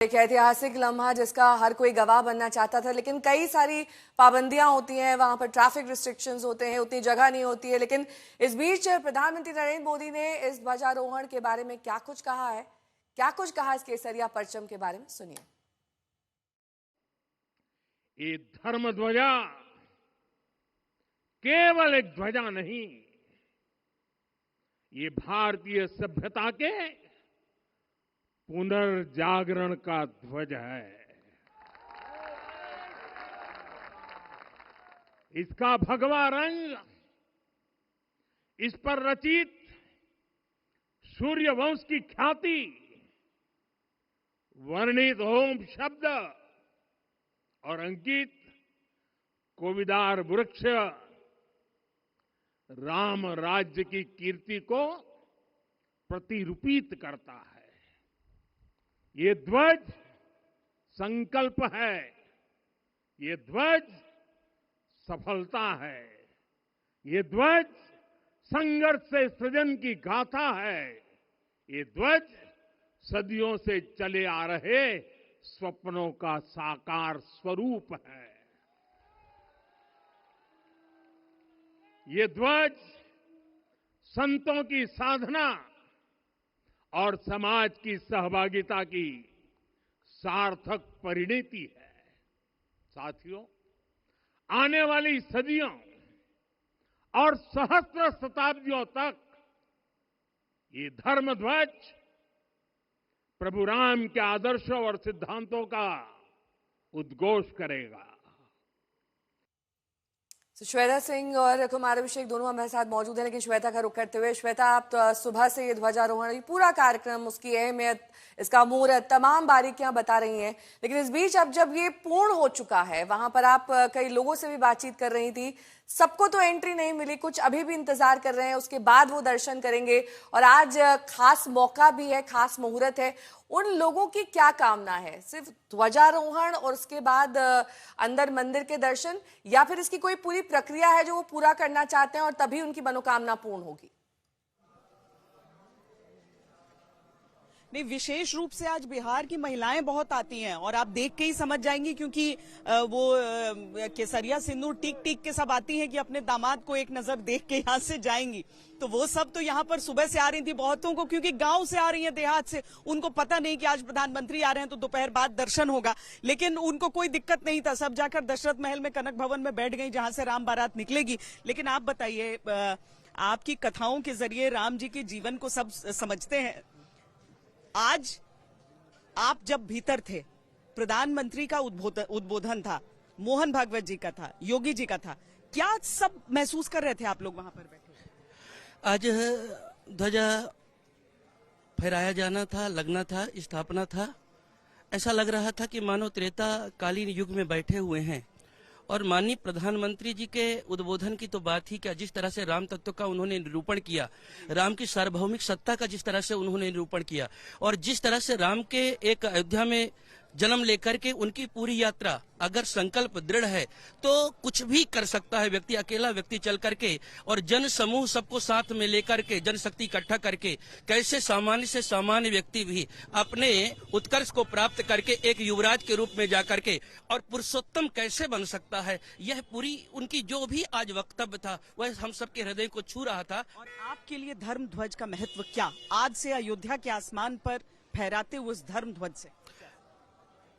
एक ऐतिहासिक लम्हा जिसका हर कोई गवाह बनना चाहता था, लेकिन कई सारी पाबंदियां होती हैं, वहां पर ट्रैफिक रिस्ट्रिक्शंस होते हैं, उतनी जगह नहीं होती है। लेकिन इस बीच प्रधानमंत्री नरेंद्र मोदी ने इस ध्वजारोहण के बारे में क्या कुछ कहा है, क्या कुछ कहा इस केसरिया परचम के बारे में, सुनिए। ये धर्म ध्वजा केवल एक ध्वजा नहीं, ये भारतीय सभ्यता के पुनर्जागरण का ध्वज है। इसका भगवा रंग, इस पर रचित सूर्यवंश की ख्याति, वर्णित ओम शब्द और अंकित कोविदार वृक्ष राम राज्य की कीर्ति को प्रतिरूपित करता है। ये ध्वज संकल्प है, ये ध्वज सफलता है, ये ध्वज संघर्ष से सृजन की गाथा है, ये ध्वज सदियों से चले आ रहे स्वप्नों का साकार स्वरूप है। ये ध्वज संतों की साधना और समाज की सहभागिता की सार्थक परिणति है। साथियों, आने वाली सदियों और सहस्त्र शताब्दियों तक ये धर्म ध्वज प्रभु राम के आदर्शों और सिद्धांतों का उद्घोष करेगा। श्वेता सिंह और कुमार अभिषेक दोनों हमारे साथ मौजूद हैं, लेकिन श्वेता का रुख करते हुए, श्वेता, आप तो सुबह से ये ध्वजारोहण, पूरा कार्यक्रम, उसकी अहमियत, इसका मुहूर्त, तमाम बारीकियां बता रही हैं, लेकिन इस बीच अब जब ये पूर्ण हो चुका है, वहां पर आप कई लोगों से भी बातचीत कर रही थी, सबको तो एंट्री नहीं मिली, कुछ अभी भी इंतजार कर रहे हैं, उसके बाद वो दर्शन करेंगे और आज खास मौका भी है, खास मुहूर्त है। उन लोगों की क्या कामना है? सिर्फ ध्वजारोहण और उसके बाद अंदर मंदिर के दर्शन, या फिर इसकी कोई पूरी प्रक्रिया है जो वो पूरा करना चाहते हैं और तभी उनकी मनोकामना पूर्ण होगी? नहीं, विशेष रूप से आज बिहार की महिलाएं बहुत आती हैं और आप देख के ही समझ जाएंगी, क्योंकि वो केसरिया सिंदूर टीक टीक के सब आती हैं कि अपने दामाद को एक नजर देख के यहाँ से जाएंगी। तो वो सब तो यहाँ पर सुबह से आ रही थी, बहुतों को क्योंकि गांव से आ रही हैं, देहात से, उनको पता नहीं कि आज प्रधानमंत्री आ रहे हैं तो दोपहर बाद दर्शन होगा, लेकिन उनको कोई दिक्कत नहीं था, सब जाकर दशरथ महल में कनक भवन में बैठ गई जहां से राम बारात निकलेगी। लेकिन आप बताइए, आपकी कथाओं के जरिए राम जी के जीवन को सब समझते हैं। आज आप जब भीतर थे, प्रधानमंत्री का उद्बोधन था, मोहन भागवत जी का था, योगी जी का था, क्या सब महसूस कर रहे थे आप लोग वहां पर बैठे? आज ध्वजा फहराया जाना था, लगना था, स्थापना था। ऐसा लग रहा था कि मानो त्रेता कालीन युग में बैठे हुए हैं। और माननीय प्रधानमंत्री जी के उद्बोधन की तो बात ही क्या, जिस तरह से राम तत्व का उन्होंने निरूपण किया, राम की सार्वभौमिक सत्ता का जिस तरह से उन्होंने निरूपण किया, और जिस तरह से राम के एक अयोध्या में जन्म लेकर के उनकी पूरी यात्रा, अगर संकल्प दृढ़ है तो कुछ भी कर सकता है व्यक्ति, अकेला व्यक्ति चल करके, और जन समूह सबको साथ में लेकर के, जनशक्ति इकट्ठा करके कैसे सामान्य से सामान्य व्यक्ति भी अपने उत्कर्ष को प्राप्त करके एक युवराज के रूप में जाकर के और पुरुषोत्तम कैसे बन सकता है, यह पूरी उनकी जो भी आज वक्तव्य था वह हम सबके हृदय को छू रहा था। और आपके लिए धर्म ध्वज का महत्व क्या, आज से अयोध्या के आसमान पर फहराते हुए उस धर्म ध्वज से?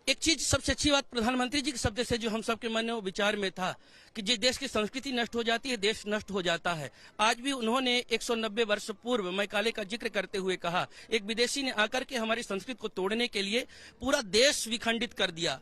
एक चीज सबसे अच्छी बात प्रधानमंत्री जी के शब्द से जो हम सबके मन में विचार में था कि जिस देश की संस्कृति नष्ट हो जाती है, देश नष्ट हो जाता है। आज भी उन्होंने 190 वर्ष पूर्व मैकाले का जिक्र करते हुए कहा, एक विदेशी ने आकर के हमारी संस्कृति को तोड़ने के लिए पूरा देश विखंडित कर दिया।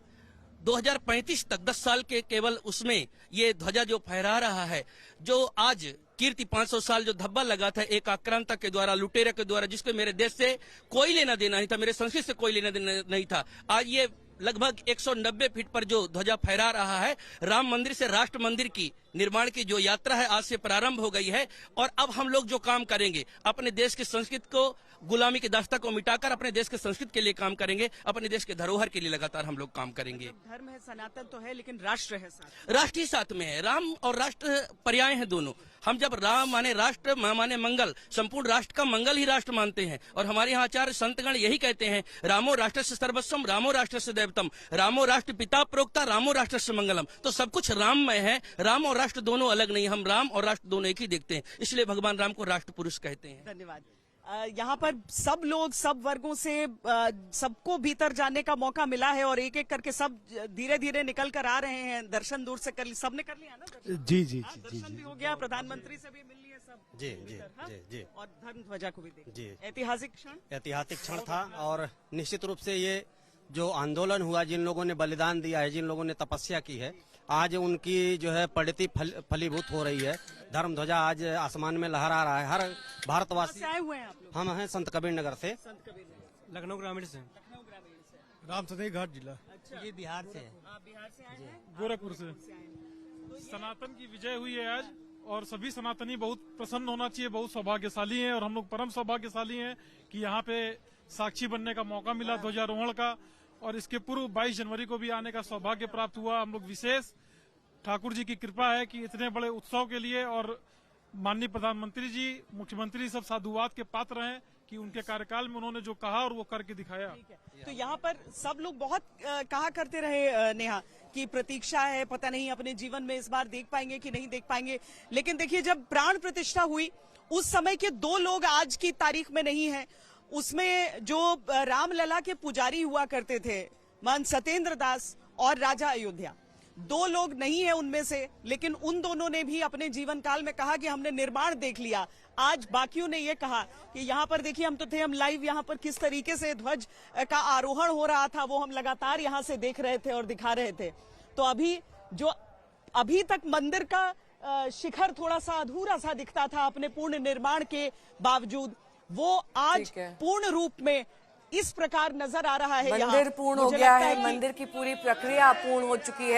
2035 तक 10 साल के केवल उसमें ये ध्वजा जो फहरा रहा है, जो आज कीर्ति 500 साल जो धब्बा लगा था एक आक्रांता के द्वारा, लुटेरे के द्वारा, जिसको मेरे देश से कोई लेना देना नहीं था, मेरे संस्कृति से कोई लेना देना नहीं था, आज ये लगभग 190 फीट पर जो ध्वजा फहरा रहा है, राम मंदिर से राष्ट्र मंदिर की निर्माण की जो यात्रा है आज से प्रारंभ हो गई है। और अब हम लोग जो काम करेंगे, अपने देश की संस्कृति को, गुलामी की दास्ता को मिटाकर अपने देश के संस्कृति के लिए काम करेंगे, अपने देश के धरोहर के लिए लगातार हम लोग काम करेंगे। धर्म है, सनातन तो है, लेकिन राष्ट्र है साथ। राष्ट्र ही साथ में है। राम और राष्ट्र पर्याय हैं दोनों। हम जब राम माने राष्ट्र, माने मंगल, संपूर्ण राष्ट्र का मंगल ही राष्ट्र मानते हैं। और हमारे यहाँ आचार्य संतगण यही कहते हैं, रामो राष्ट्र से सर्वस्वम, रामो राष्ट्र से दैवतम, रामो राष्ट्र पिता प्रोक्ता, रामो राष्ट्र से मंगलम। तो सब कुछ राममय है। राम और राष्ट्र दोनों अलग नहीं, हम राम और राष्ट्र दोनों एक ही देखते हैं। इसलिए भगवान राम को राष्ट्र पुरुष कहते हैं। धन्यवाद। यहाँ पर सब लोग, सब वर्गों से सबको भीतर जाने का मौका मिला है और एक एक करके सब धीरे धीरे निकल कर आ रहे हैं। दर्शन दूर से कर ली, सबने कर लिया ना दर्शन? जी जी हाँ, जी दर्शन भी हो गया, प्रधानमंत्री से भी मिल लिए सब। जी जी हाँ? जी जी और धर्म ध्वजा को भी देख जी। ऐतिहासिक क्षण। ऐतिहासिक क्षण था और निश्चित रूप से ये जो आंदोलन हुआ, जिन लोगों ने बलिदान दिया है, जिन लोगों ने तपस्या की है, आज उनकी जो है परिणति फलीभूत हो रही है। धर्म ध्वजा आज आसमान में लहरा रहा है। हर भारतवासी। आए हुए हैं आप लोग? हम हैं संत कबीर नगर से, संत कबीर नगर। लखनऊ ग्रामीण से, लखनऊ ग्रामीण से। रामसदई घाट जिला। अच्छा, ये बिहार से है। आप बिहार से आए हैं? गोरखपुर से। से आए हैं। सनातन की विजय हुई है आज और सभी सनातनी बहुत प्रसन्न होना चाहिए, बहुत सौभाग्यशाली हैं और हम लोग परम सौभाग्यशाली हैं कि यहाँ पे साक्षी बनने का मौका मिला ध्वजारोहण का। और इसके पूर्व 22 जनवरी को भी आने का सौभाग्य प्राप्त हुआ। हम लोग विशेष ठाकुर जी की कृपा है कि इतने बड़े उत्सव के लिए, और माननीय प्रधानमंत्री जी, मुख्यमंत्री सब साधुवाद के पात्र हैं कि उनके कार्यकाल में उन्होंने जो कहा और वो करके दिखाया। तो यहाँ पर सब लोग बहुत कहा करते रहे नेहा कि प्रतीक्षा है, पता नहीं अपने जीवन में इस बार देख पाएंगे कि नहीं देख पाएंगे। लेकिन देखिए, जब प्राण प्रतिष्ठा हुई उस समय के दो लोग आज की तारीख में नहीं है। उसमें जो रामलला के पुजारी हुआ करते थे, महंत सत्येंद्र दास और राजा अयोध्या, दो लोग नहीं है उनमें से, लेकिन उन दोनों ने भी अपने जीवन काल में कहा कि हमने निर्माण देख लिया। आज बाकियों ने ये कहा कि यहाँ पर देखिए, हम तो थे, हम लाइव यहाँ पर किस तरीके से ध्वज का आरोहण हो रहा था वो हम लगातार यहाँ से देख रहे थे और दिखा रहे थे। तो अभी तक मंदिर का शिखर थोड़ा सा अधूरा सा दिखता था अपने पूर्ण निर्माण के बावजूद, वो आज पूर्ण रूप में इस प्रकार नजर आ रहा है। मंदिर पूर्ण हो गया है, मंदिर की पूरी प्रक्रिया पूर्ण हो चुकी है।